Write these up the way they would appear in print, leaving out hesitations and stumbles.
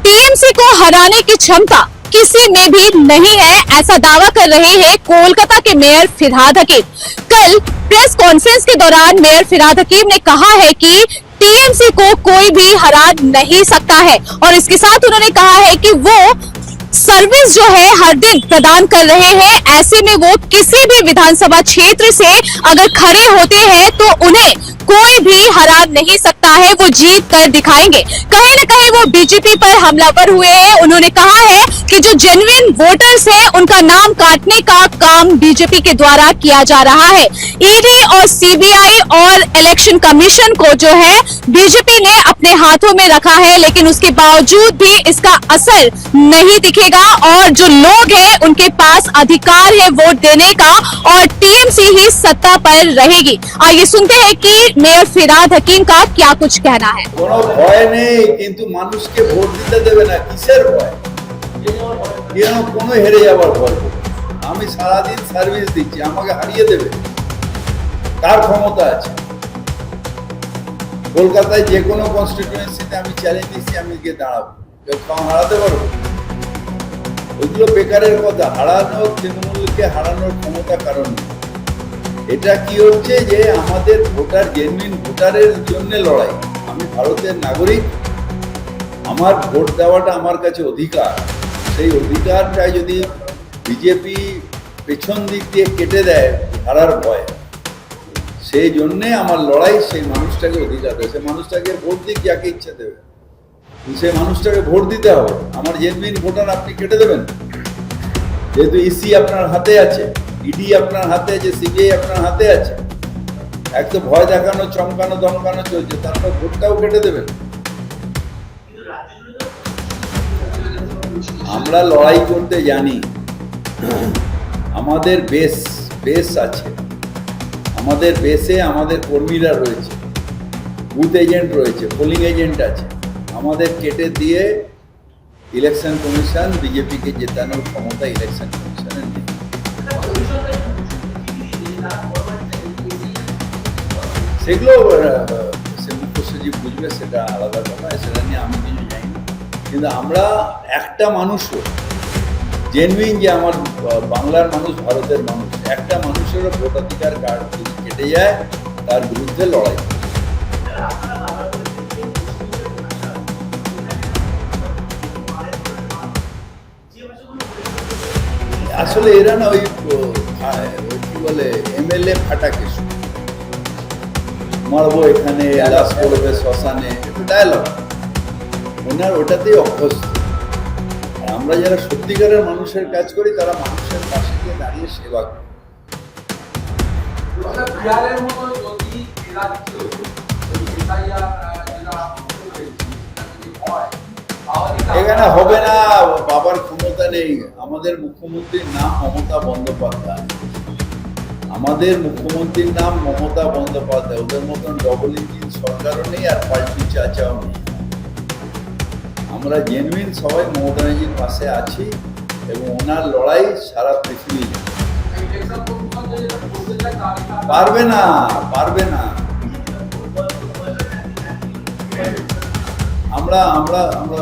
TMC को हराने की क्षमता किसी में भी नहीं है, ऐसा दावा कर रहे हैं कोलकाता के मेयर फिरहाद हकीम। कल प्रेस कॉन्फ्रेंस के दौरान मेयर फिरहाद हकीम ने कहा है कि टीएमसी को कोई भी हरा नहीं सकता है और इसके साथ उन्होंने कहा है कि वो सर्विस जो है हर दिन प्रदान कर रहे हैं। ऐसे में वो किसी भी विधानसभा क्षेत्र से अगर खड़े होते हैं तो उन्हें कोई भी हरा नहीं सकता है, वो जीत कर दिखाएंगे। कहीं ना कहीं वो बीजेपी पर हमलावर हुए हैं। उन्होंने कहा है कि जो जेन्युइन वोटर्स हैं उनका नाम काटने का काम बीजेपी के द्वारा किया जा रहा है। ईडी और सीबीआई और इलेक्शन कमीशन को जो है बीजेपी ने अपने हाथों में रखा है, लेकिन उसके बावजूद भी इसका असर नहीं दिखेगा और जो लोग हैं उनके पास अधिकार है वोट देने का और टीएमसी ही सत्ता पर रहेगी। आइए सुनते हैं कि मेयर फिरहाद हकीम का क्या कुछ कहना है। কোনো ভয় নেই, কিন্তু মানুষকে ভোট দিতে দেবে না, কিসের ভয়? কেন কোনো হেরে যাবার ভয়? আমি সারা দিন সার্ভিস দিচ্ছি, আমাকে হারিয়ে দেবে? কার ক্ষমতা আছে? কলকাতায় যে কোনো কনস্টিটিউয়েন্সিতে আমি চ্যালেঞ্জ দিচ্ছি, আমি গিয়ে দাঁড়াবো, কেউ হারাতে পারবো? ওইগুলো বেকারের কথা। হারানো তৃণমূলকে হারানোর ক্ষমতা কারণ এটা কি হচ্ছে যে আমাদের ভোটার জেনুইন ভোটারের জন্য লড়াই। আমি ভারতের নাগরিক, আমার ভোট দেওয়াটা আমার কাছে অধিকার। সেই অধিকারটা যদি বিজেপি পেছন দিক দিয়ে কেটে দেয় হারার ভয়, সেই জন্যে আমার লড়াই। সেই মানুষটাকে অধিকার দেয়, সেই মানুষটাকে ভোট দিক যাকে ইচ্ছা দেবে, সেই মানুষটাকে ভোট দিতে হবে। আমার জেনুইন ভোটার আপনি কেটে দেবেন? যেহেতু ইসি আপনার হাতে আছে, ইডি আপনার হাতে আছে, সিবিআই আপনার হাতে আছে, এক তো ভয় দেখানো, চমকানো ধমকানো চলছে, তারপর ভোটটাও কেটে দেবেন। আমরা লড়াই করতে জানি, আমাদের বেস আছে, আমাদের বেসে আমাদের কর্মীরা রয়েছে, বুথ এজেন্ট রয়েছে, পোলিং এজেন্ট আছে। আমাদের কেটে দিয়ে ইলেকশন কমিশন বিজেপিকে জেতানোর ক্ষমতা ইলেকশন কমিশনের নেই। সেগুলো সে মুখ্য সচিব বুঝবে, সেটা আলাদা কথা, সেটা নিয়ে আমি কিছু জানি না। কিন্তু আমরা একটা মানুষও জেনুইন যে আমার বাংলার মানুষ, ভারতের মানুষ, একটা মানুষেরও ভোটাধিকার কার্ড যদি কেটে যায় তার বিরুদ্ধে লড়াই। আসলে এরা না ওই কি বলে এমএলএ ফাটাকে মারবো এখানে, লাশ করবে শ্মশানে, ডায়লগ ওনার ওটাতেই অভ্যস্ত। আর আমরা যারা সত্যিকারের মানুষের কাজ করি তারা মানুষের পাশে গিয়ে দাঁড়িয়ে সেবা করি। এখানে হবে না, বাবার ক্ষমতা নেই। আমাদের মুখ্যমন্ত্রীর নাম মমতা বন্দ্যোপাধ্যায়, আমাদের মুখ্যমন্ত্রীর নাম মমতা বন্দ্যোপাধ্যায়। ওদের মতন ডবল ইঞ্জিন সরকারও নেই আর পাল্টি চাচাও নেই। আমরা জেনুইন সবাই মমতা ব্যানার্জির পাশে আছি এবং ওনার লড়াই সারা পৃথিবী পারবে না, পারবে না। আমরা আমরা আমরা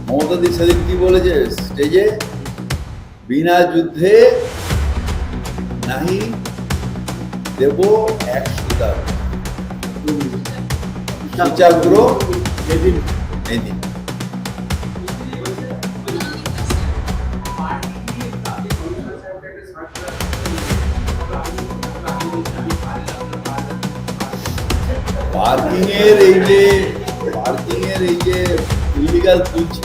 মমতা দি সেদিন কি বলেছে স্টেজে, বিনা যুদ্ধে নাহি দেব 100 সূচাগ্র এদিন। পার্কিং এর এই যে ইলিগাল তুলছে,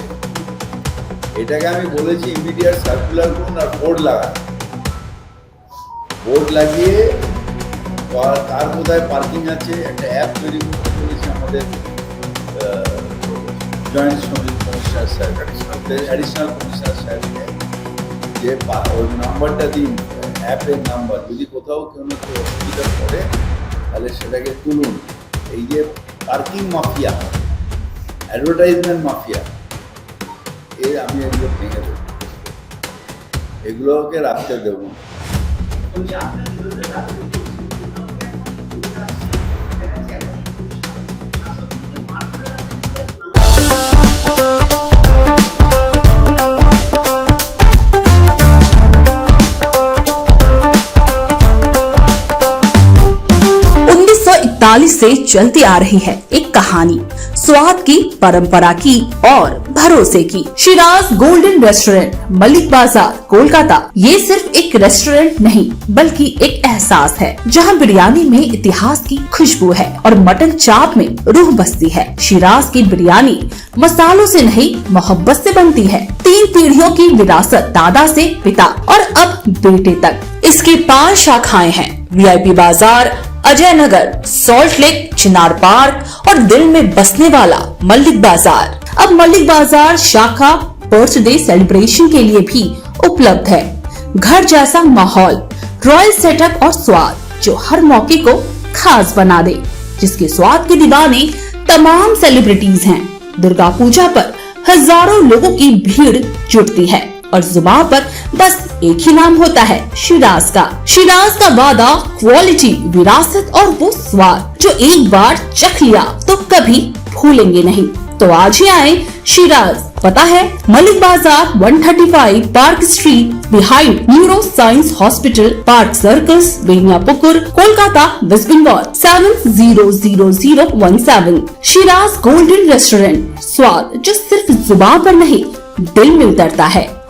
এটাকে আমি বলেছি ইমিডিয়েট সার্কুলার করুন আর বোর্ড লাগান। বোর্ড লাগিয়ে তার কোথায় পার্কিং আছে একটা অ্যাপ তৈরি করতে বলেছি আমাদের জয়েন্ট কমিশনার সাহেব, অ্যাডিশনাল কমিশনার সাহেবকে, যে ওই নাম্বারটা দিন, অ্যাপের নাম্বার। যদি কোথাও কোনো অসুবিধা পড়ে তাহলে সেটাকে তুলুন। এই যে পার্কিং মাফিয়া, অ্যাডভার্টাইজমেন্ট মাফিয়া, আমি এগুলো ভেঙে দেবো, এগুলোকে রাখতে দেবো। 1945 से चलती आ रही है एक कहानी, स्वाद की, परंपरा की और भरोसे की। शिराज गोल्डन रेस्टोरेंट, मलिक बाजार, कोलकाता। ये सिर्फ एक रेस्टोरेंट नहीं बल्कि एक एहसास है, जहां बिरयानी में इतिहास की खुशबू है और मटन चाप में रूह बसती है। शिराज की बिरयानी मसालों से नहीं, मोहब्बत से बनती है। 3 पीढ़ियों की विरासत, दादा से पिता और अब बेटे तक। इसकी 5 शाखाएं हैं, VIP बाजार, अजय नगर, सॉल्ट लेक, चिनार पार्क और दिल में बसने वाला मलिक बाजार। अब मलिक बाजार शाखा बर्थडे सेलिब्रेशन के लिए भी उपलब्ध है। घर जैसा माहौल, रॉयल सेटअप और स्वाद जो हर मौके को खास बना दे, जिसके स्वाद के दीवाने तमाम सेलिब्रिटीज हैं। दुर्गा पूजा पर हजारों लोगों की भीड़ जुटती है और जुबान पर बस एक ही नाम होता है, शिराज का। शिराज का वादा, क्वालिटी, विरासत और वो स्वाद जो एक बार चख लिया तो कभी भूलेंगे नहीं। तो आज ही आए शिराज। पता है Malik Bazar, 135 park street, behind neuro science hospital, park circus, Beniapukur, Kolkata, west Bengal 700017। Shiraz golden restaurant, स्वाद जो सिर्फ जुबान पर नहीं दिल में उतरता है।